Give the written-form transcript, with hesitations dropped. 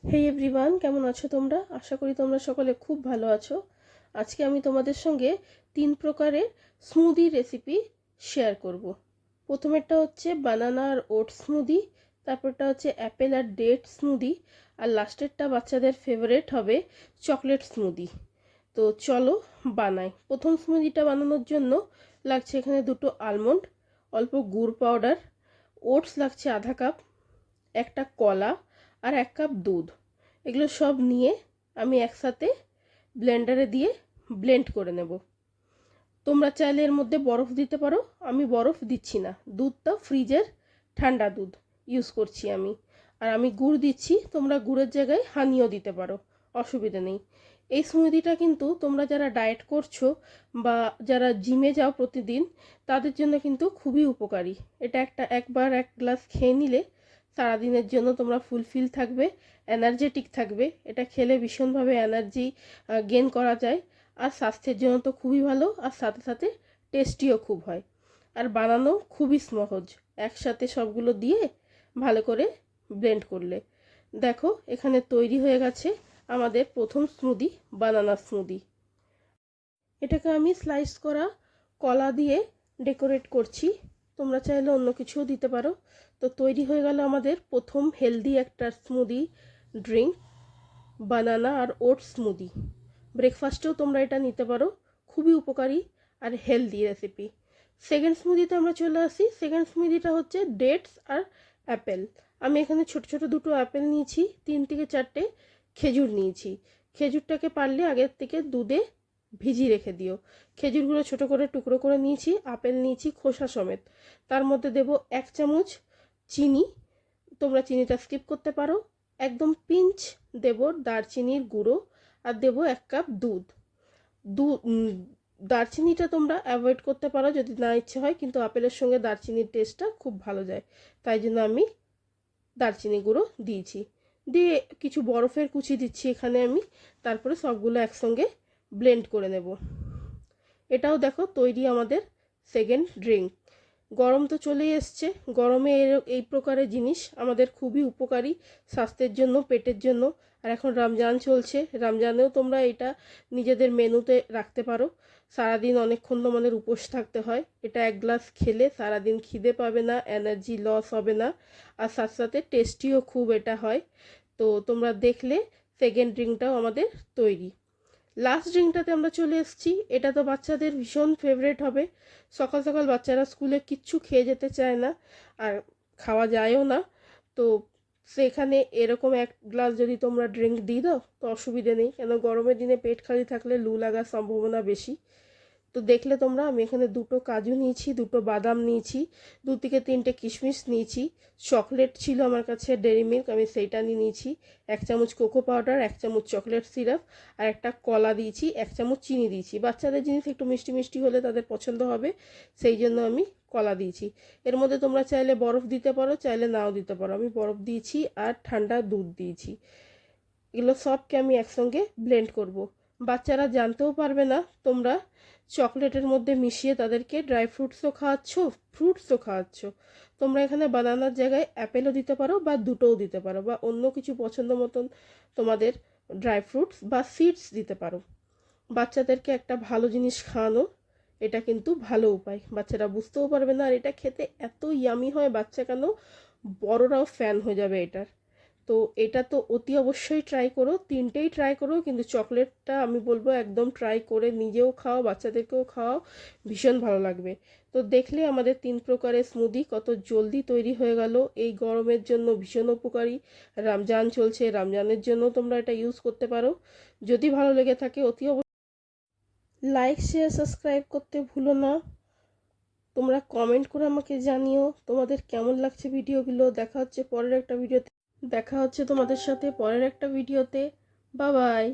হেই everyone, কেমন আছো তোমরা? আশা করি তোমরা সকলে খুব ভালো আছো। আজকে আমি তোমাদের সঙ্গে 3 প্রকারের স্মুদি রেসিপি শেয়ার করব। প্রথমেরটা হচ্ছে বানানা আর ওট স্মুদি, তারপরটা হচ্ছে অ্যাপেল আর ডেট স্মুদি, আর লাস্টেরটা বাচ্চাদের ফেভারিট হবে চকলেট স্মুদি। তো চলো বানাই। প্রথম স্মুদিটা বানানোর জন্য লাগছে এখানে 2টো আলমন্ড, অল্প গুড় পাউডার, ওটস লাগছে আধা কাপ, একটা কলা আর 1 কাপ দুধ। এগুলো সব নিয়ে আমি একসাথে ব্লেন্ডারে দিয়ে ব্লেন্ড করে নেব। তোমরা চাইলে এর মধ্যে বরফ দিতে পারো, আমি বরফ দিচ্ছি না। দুধটা ফ্রিজের ঠান্ডা দুধ ইউজ করছি আমি। আর আমি গুড় দিচ্ছি, তোমরা গুড়ের জায়গায় হানিও দিতে পারো, অসুবিধা নেই। এই স্মুদিটা কিন্তু তোমরা যারা ডায়েট করছো বা যারা জিমে যাও প্রতিদিন, তাদের জন্য কিন্তু খুবই উপকারী। এটা একবার 1 গ্লাস খেয়ে নিলে সারাদিনের জন্য তোমরা ফুলফিল থাকবে, এনার্জেটিক থাকবে। এটা খেলে ভীষণভাবে এনার্জি গেইন করা যায়, আর স্বাস্থ্যের জন্য তো খুবই ভালো, আর সাথে সাথে টেস্টিও খুব হয়, আর বানানো খুবই সহজ। একসাথে সবগুলো দিয়ে ভালো করে ব্লেন্ড করলে দেখো এখানে তৈরি হয়ে গেছে আমাদের প্রথম স্মুদি, বানানা স্মুদি। এটাকে আমি স্লাইস করা কলা দিয়ে ডেকোরেট করছি, তোমরা চাইলে অন্য কিছুও দিতে পারো। তো তৈরি হয়ে গেল আমাদের প্রথম হেলদি একটা স্মুদি ড্রিঙ্ক, বানানা আর ওট স্মুদি। ব্রেকফাস্টেও তোমরা এটা নিতে পারো, খুবই উপকারী আর হেলদি রেসিপি। সেকেন্ড স্মুদিতে আমরা চলে আসি। সেকেন্ড স্মুদিটা হচ্ছে ডেটস আর অ্যাপেল। আমি এখানে ছোট ছোট 2টো অ্যাপেল নিয়েছি, 3 থেকে 4টে খেজুর নিয়েছি। খেজুরটাকে পারলে আগের থেকে দুধে ভিজিয়ে রেখে দিও। খেজুরগুলো ছোট করে টুকরো করে নিয়েছি, আপেল নিয়েছি খোসা সমেত। তার মধ্যে দেব 1 চামচ চিনি, তোমরা চিনিটা স্কিপ করতে পারো। একদম পিঞ্চ দেব দারচিনির গুঁড়ো, আর দেব 1 কাপ দুধ। দারচিনিটা তোমরা অ্যাভয়েড করতে পারো যদি না ইচ্ছে হয়, কিন্তু আপেলের সঙ্গে দারচিনির টেস্টটা খুব ভালো যায়, তাই জন্য আমি দারচিনি গুঁড়ো দিয়েছি। দিয়ে কিছু বরফের কুচি দিচ্ছি এখানে আমি। তারপরে সবগুলো একসঙ্গে ব্লেন্ড করে নেব। এটাও দেখো তৈরি আমাদের সেকেন্ড ড্রিঙ্ক। গরম তো চলেই এসছে, গরমে এই প্রকারের জিনিস আমাদের খুবই উপকারী স্বাস্থ্যের জন্য, পেটের জন্য। আর এখন রমজান চলছে, রমজানেও তোমরা এটা নিজেদের মেনুতে রাখতে পারো। সারাদিন অনেকক্ষণ তোমাদের উপোস থাকতে হয়, এটা 1 গ্লাস খেলে সারাদিন খিদে পাবে না, এনার্জি লস হবে না, আর সাথে সাথে টেস্টিও খুব এটা হয়। তো তোমরা দেখলে সেকেন্ড ড্রিঙ্কটাও আমাদের তৈরি। লাস্ট ড্রিঙ্কটাতে আমরা চলে এসেছি। এটা তো বাচ্চাদের ভীষণ ফেভারিট হবে। সকাল সকাল বাচ্চারা স্কুলে কিচ্ছু খেয়ে যেতে চায় না, আর খাওয়া যায়ও না। তো সেখানে এরকম 1 গ্লাস যদি তোমরা ড্রিঙ্ক দিয়ে দাও তো অসুবিধে নেই, কেন গরমের দিনে পেট খালি থাকলে লু লাগার সম্ভাবনা বেশি। তো দেখলে তোমরা, আমি এখানে 2টো কাজু নিয়েছি, 2টো বাদাম নিয়েছি, 2 থেকে 3টে কিশমিশ নিয়েছি, চকলেট ছিল আমার কাছে ডেরি মিল্ক, আমি সেইটা নিয়েছি, 1 চামচ কোকো পাউডার, 1 চামচ চকলেট সিরাপ, আর একটা কলা দিয়েছি, 1 চামচ চিনি দিয়েছি। বাচ্চাদের জিনিস একটু মিষ্টি মিষ্টি হলে তাদের পছন্দ হবে, সেই জন্য আমি কলা দিয়েছি। এর মধ্যে তোমরা চাইলে বরফ দিতে পারো, চাইলে নাও দিতে পারো। আমি বরফ দিয়েছি আর ঠান্ডা দুধ দিয়েছি। এগুলো সবকে আমি একসঙ্গে ব্লেন্ড করব। বাচ্চারা জানতেও পারবে না তোমরা চকলেটের মধ্যে মিশিয়ে তাদেরকে ড্রাই ফ্রুটসও খাওয়াচ্ছ, ফ্রুটসও খাওয়াচ্ছ। তোমরা এখানে বানানার জায়গায় অ্যাপেলও দিতে পারো, বা দুটোও দিতে পারো, বা অন্য কিছু পছন্দ মতন তোমাদের ড্রাই ফ্রুটস বা সিডস দিতে পারো। বাচ্চাদেরকে একটা ভালো জিনিস খাওয়ানো এটা কিন্তু ভালো উপায়, বাচ্চারা বুঝতেও পারবে না। আর এটা খেতে এত ইয়ামি হয়, বাচ্চা কেন বড়রাও ফ্যান হয়ে যাবে এটার। তো এটা তো অতি অবশ্যই ট্রাই করো, 3টেই ট্রাই করো, কিন্তু চকলেটটা আমি বলবো একদম ট্রাই করে নিজেও খাও, বাচ্চাদেরকেও খাওয়াও, ভীষণ ভালো লাগবে। তো দেখলে আমাদের 3 প্রকারের স্মুদি কত জলদি তৈরি হয়ে গেল। এই গরমের জন্য ভীষণ উপকারী। রমজান চলছে, রমজানের জন্য তোমরা এটা ইউজ করতে পারো। যদি ভালো লেগে থাকে অতি অবশ্যই লাইক শেয়ার সাবস্ক্রাইব করতে ভুলো না। তোমরা কমেন্ট করে আমাকে জানিও তোমাদের কেমন লাগছে ভিডিওগুলো। দেখা হচ্ছে তোমাদের সাথে পরের একটা ভিডিওতে। Bye bye.